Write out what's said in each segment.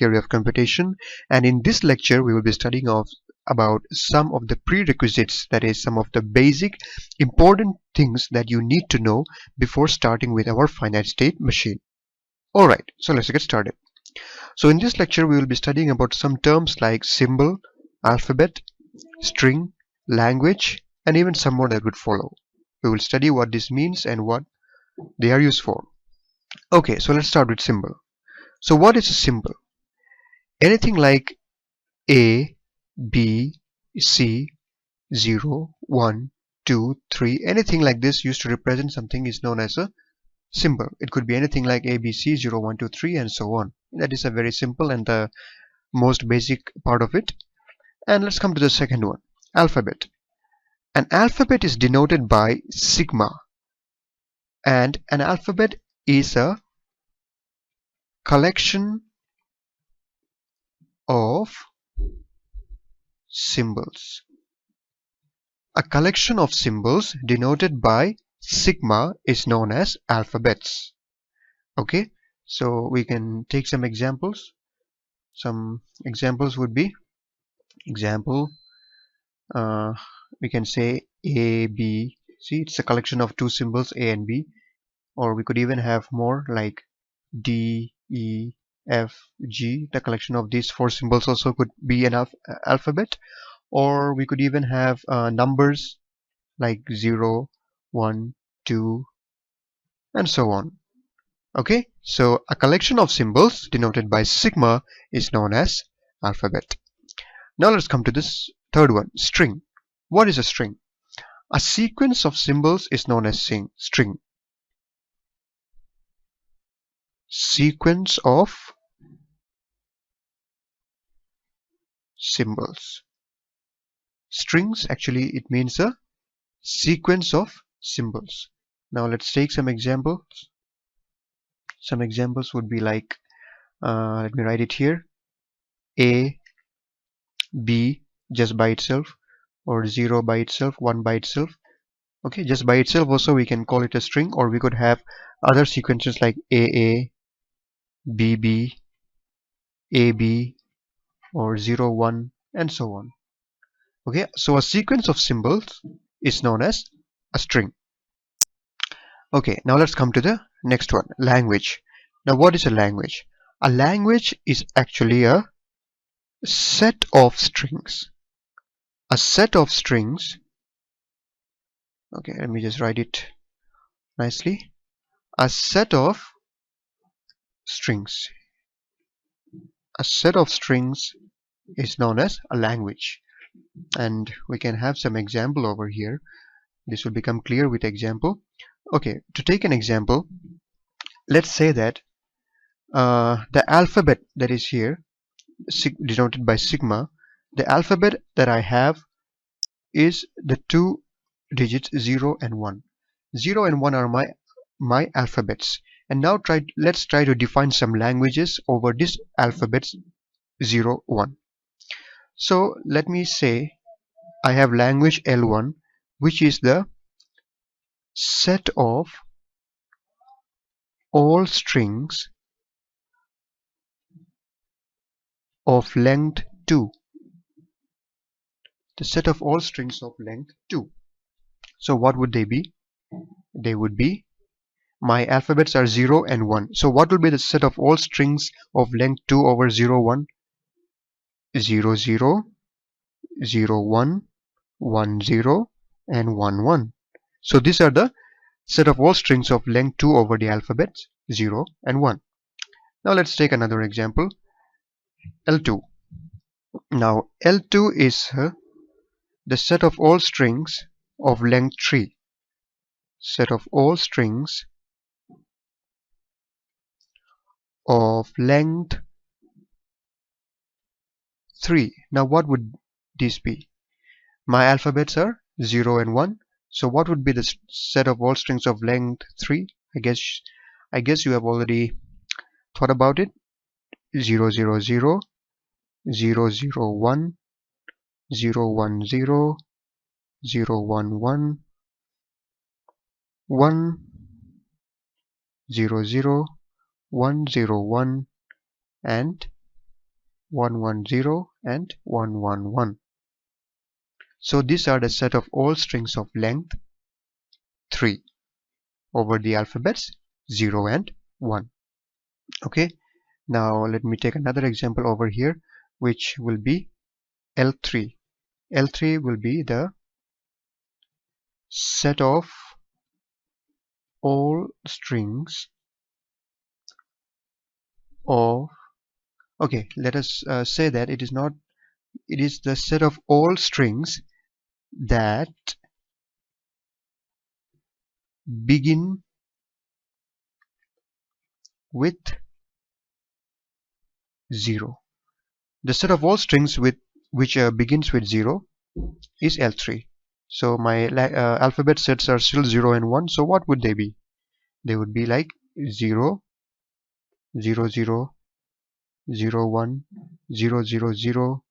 theory of computation, and in this lecture we will be studying about some of the prerequisites, that is, some of the basic important things that you need to know before starting with our finite state machine. Alright, so let's get started. So in this lecture we will be studying about some terms like symbol, alphabet, string, language, and even some more that would follow. We will study what this means and what they are used for. Okay, so let's start with symbol. So what is a symbol? Anything like A, B, C, 0, 1, 2, 3, anything like this used to represent something is known as a symbol. It could be anything like A, B, C, 0, 1, 2, 3, and so on. That is a very simple and the most basic part of it. And let's come to the second one, alphabet. An alphabet is denoted by sigma, and an alphabet is a collection of symbols. A collection of symbols denoted by sigma is known as alphabets. Okay, so we can take some examples. Some examples would be, we can say A, B, C. It's a collection of two symbols, A and B. Or we could even have more like D, E, F, G. The collection of these four symbols also could be an alphabet. Or we could even have numbers like 0, 1, 2, and so on. Okay, so a collection of symbols denoted by sigma is known as alphabet. Now let's come to this third one, string. What is a string? A sequence of symbols is known as string. Sequence of symbols. Strings, actually it means a sequence of symbols. Now let's take some examples. Some examples would be like, let me write it here, A, B just by itself, or 0 by itself, 1 by itself. Okay, just by itself also we can call it a string, or we could have other sequences like AA, BB, AB, or 0, 1, and so on. Okay, so a sequence of symbols is known as a string. Okay, now let's come to the next one, language. Now what is a language? A language is actually a set of strings. A set of strings. Okay, let me just write it nicely. A set of strings. A set of strings is known as a language. And we can have some example over here. This will become clear with example. Okay, to take an example, let's say that the alphabet that is here, denoted by sigma, the alphabet that I have is the two digits 0 and 1. 0 and 1 are my alphabets. And now let's try to define some languages over this alphabets 0, 1. So let me say I have language L1, which is the set of all strings of length 2. The set of all strings of length 2. So what would they be? They would be, my alphabets are 0 and 1. So what will be the set of all strings of length 2 over 0, 1? 0, 0, 0, 1, 1, 0, and 1, 1. So these are the set of all strings of length 2 over the alphabets 0 and 1. Now let's take another example, L2. Now L2 is the set of all strings of length 3. Set of all strings of length 3. Now what would this be? My alphabets are 0 and 1. So what would be the set of all strings of length 3? I guess you have already thought about it. 0, 0, 0, 0, 0, 1, 0, 1, 0, 0, 1, 1, 1, 0, 0, 1, 0, 1, and 110 and 111. So these are the set of all strings of length 3 over the alphabets 0 and 1. Okay, now let me take another example over here, which will be L3. L3 will be the set of all strings of, okay, let us say that it is the set of all strings that begin with 0. The set of all strings which begins with 0 is L3. So my alphabet sets are still 0 and 1. So what would they be? They would be like 0, 0, 0, 0, 1, 0, 0, 0,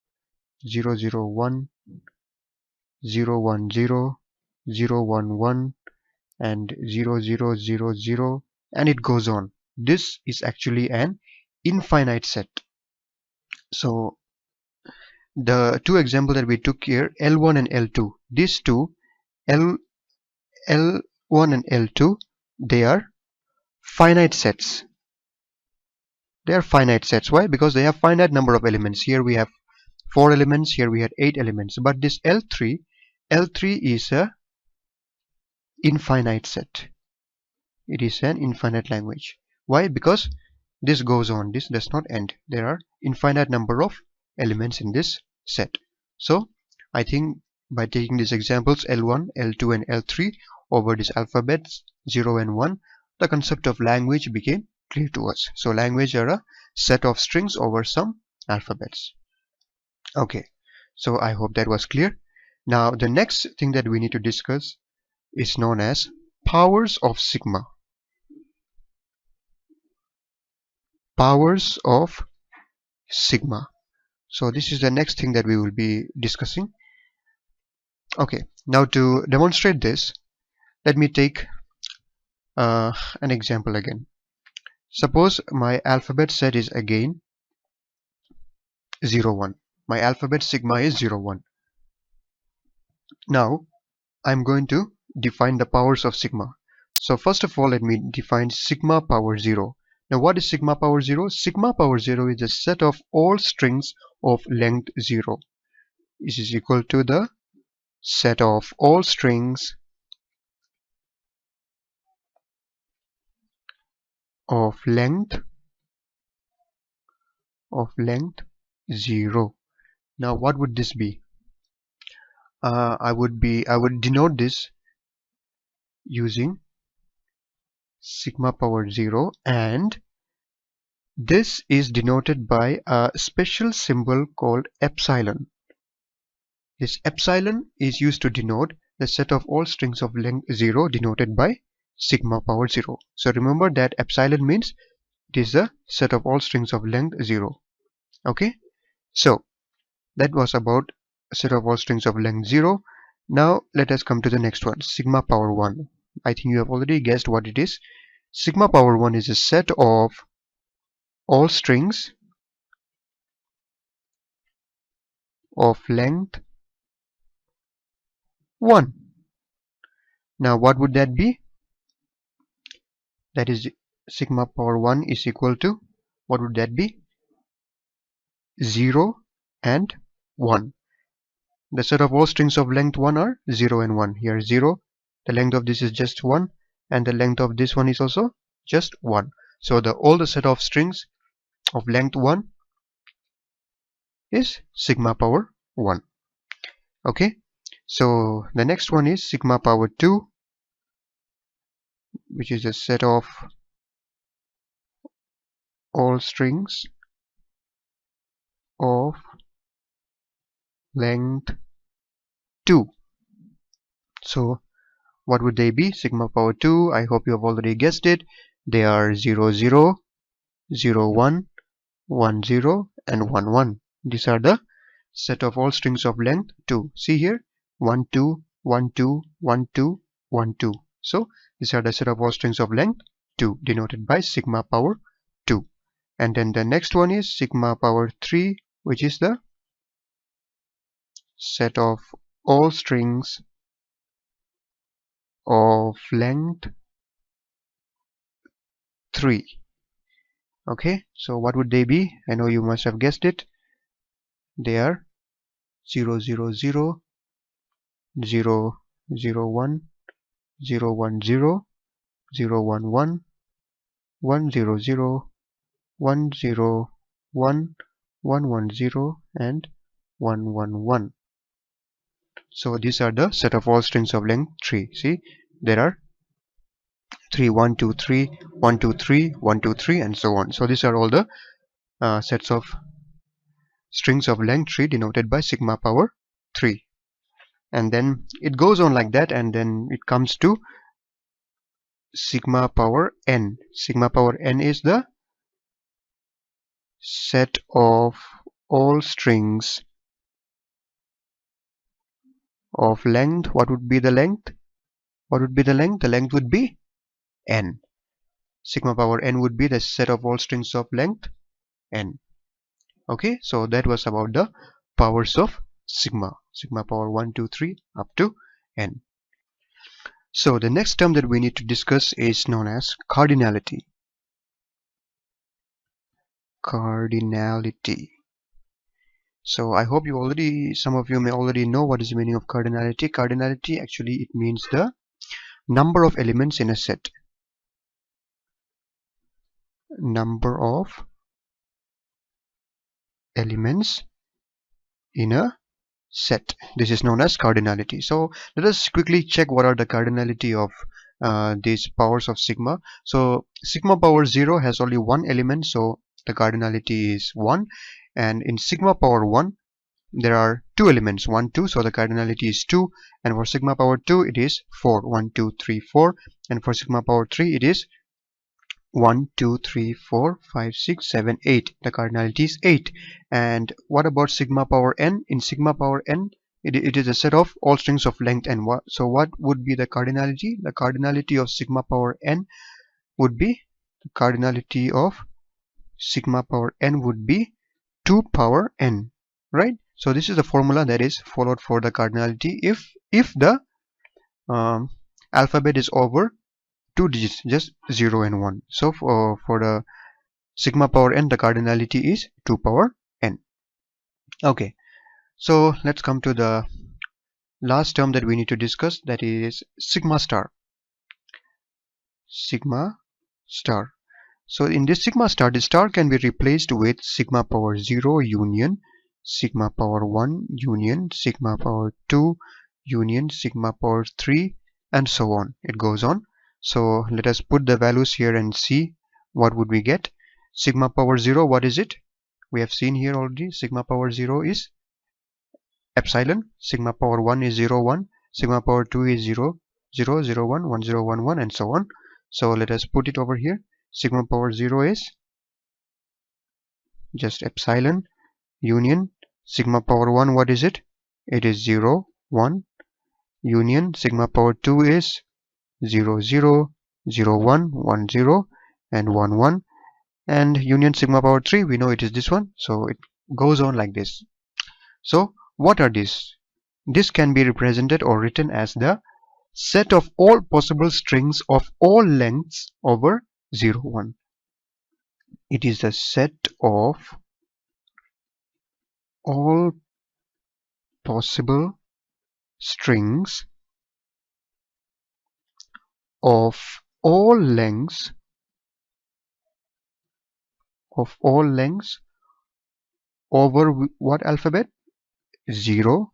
0, 0, 1, 0, 1, 0, 0, 1, 1, and 0, 0, 0, 0, and it goes on. This is actually an infinite set. So the two examples that we took here, L1 and L2, these two, L1 and L2, they are finite sets. They are finite sets. Why? Because they have finite number of elements. Here we have 4 elements, here we had 8 elements. But this L3 is a infinite set. It is an infinite language. Why? Because this goes on, this does not end. There are infinite number of elements in this set. So I think by taking these examples L1, L2 and L3 over these alphabets 0 and 1, the concept of language became clear to us. So language are a set of strings over some alphabets. Okay, so I hope that was clear. Now the next thing that we need to discuss is known as powers of sigma. Powers of sigma. So this is the next thing that we will be discussing. Okay, now to demonstrate this, let me take an example again. Suppose my alphabet set is again 0, 1. My alphabet sigma is 0, 1. Now I'm going to define the powers of sigma. So first of all, let me define sigma power 0. Now what is sigma power 0? Sigma power 0 is the set of all strings of length 0. This is equal to the set of all strings of length 0. Now what would this be? I would denote this using sigma power 0, and this is denoted by a special symbol called epsilon. This epsilon is used to denote the set of all strings of length 0 denoted by sigma power 0. So remember that epsilon means it is the set of all strings of length 0. Okay, so that was about a set of all strings of length 0. Now let us come to the next one, sigma power 1. I think you have already guessed what it is. Sigma power 1 is a set of all strings of length 1. Now what would that be? That is sigma power 1 is equal to, what would that be? 0 and 1. The set of all strings of length 1 are 0 and 1. Here 0, the length of this is just 1, and the length of this one is also just 1. So all the set of strings of length 1 is sigma power 1. Okay, so the next one is sigma power 2, which is a set of all strings of length 2. So what would they be? Sigma power 2, I hope you have already guessed it. They are 0, 0, 0, 1, 1, 0 and 1, 1. These are the set of all strings of length 2. See here, 1, 2, 1, 2, 1, 2, 1, 2. So these are the set of all strings of length 2 denoted by sigma power 2. And then the next one is sigma power 3, which is the set of all strings of length 3. Okay, so what would they be? I know you must have guessed it. They are 0 0 0 0 0 1 0 1 0 0 1 1 1 0 0 1 0 1 1 1 0 and 1 1 1. So these are the set of all strings of length 3. See, there are 3 1 2 3 1 2 3 1 2 3 and so on. So these are all the sets of strings of length 3 denoted by sigma power 3. And then it goes on like that, and then it comes to sigma power n. Sigma power n is the set of all strings of length. What would be the length? What would be the length? The length would be n. Sigma power n would be the set of all strings of length n. Okay, so that was about the powers of sigma. Sigma power 1, 2, 3 up to n. So the next term that we need to discuss is known as cardinality. Cardinality. So I hope some of you may already know what is the meaning of cardinality. Cardinality, actually, it means the number of elements in a set. Number of elements in a set. This is known as cardinality. So let us quickly check what are the cardinality of these powers of sigma. So sigma power 0 has only one element, so the cardinality is 1. And in sigma power 1 there are two elements, 1 2, so the cardinality is 2. And for sigma power 2 it is 4, 1 2 3 4. And for sigma power 3 it is 1 2 3 4 5 6 7 8. The cardinality is 8. And what about sigma power n? In sigma power n it is a set of all strings of length n. So what would be the cardinality? The cardinality of sigma power n would be, the cardinality of sigma power n would be 2 power n, right? So this is the formula that is followed for the cardinality if the alphabet is over 2 digits, just 0 and 1. So for the sigma power n, the cardinality is 2 power n. Okay, so let's come to the last term that we need to discuss, that is sigma star. Sigma star. So in this sigma star, the star can be replaced with sigma power 0 union sigma power 1 union sigma power 2 union sigma power 3 and so on. It goes on. So let us put the values here and see what would we get. Sigma power 0, what is it? We have seen here already. Sigma power 0 is epsilon. Sigma power 1 is 0 1. Sigma power 2 is 0 0 0 1 1 0 1 1 and so on. So let us put it over here. Sigma power 0 is just epsilon union sigma power 1, what is it? It is 0 1 union sigma power 2 is 0 0 0 1 1 0 and 1 1, and union sigma power 3, we know it is this one. So it goes on like this. So what are these? This can be represented or written as the set of all possible strings of all lengths over 0 1. It is the set of all possible strings of all lengths over what alphabet? 0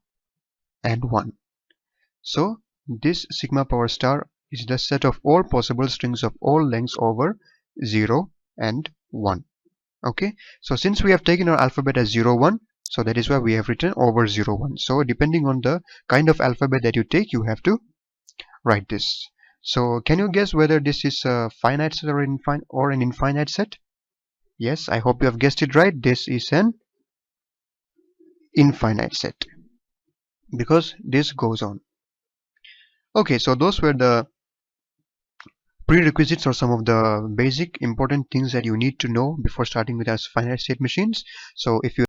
and 1. So this sigma power star is the set of all possible strings of all lengths over 0 and 1. Okay, so since we have taken our alphabet as 0 1, so that is why we have written over 0 1. So depending on the kind of alphabet that you take, you have to write this. So can you guess whether this is a finite set or an infinite set? Yes, I hope you have guessed it right. This is an infinite set because this goes on. Okay, so those were the prerequisites or some of the basic important things that you need to know before starting with as finite state machines. So if you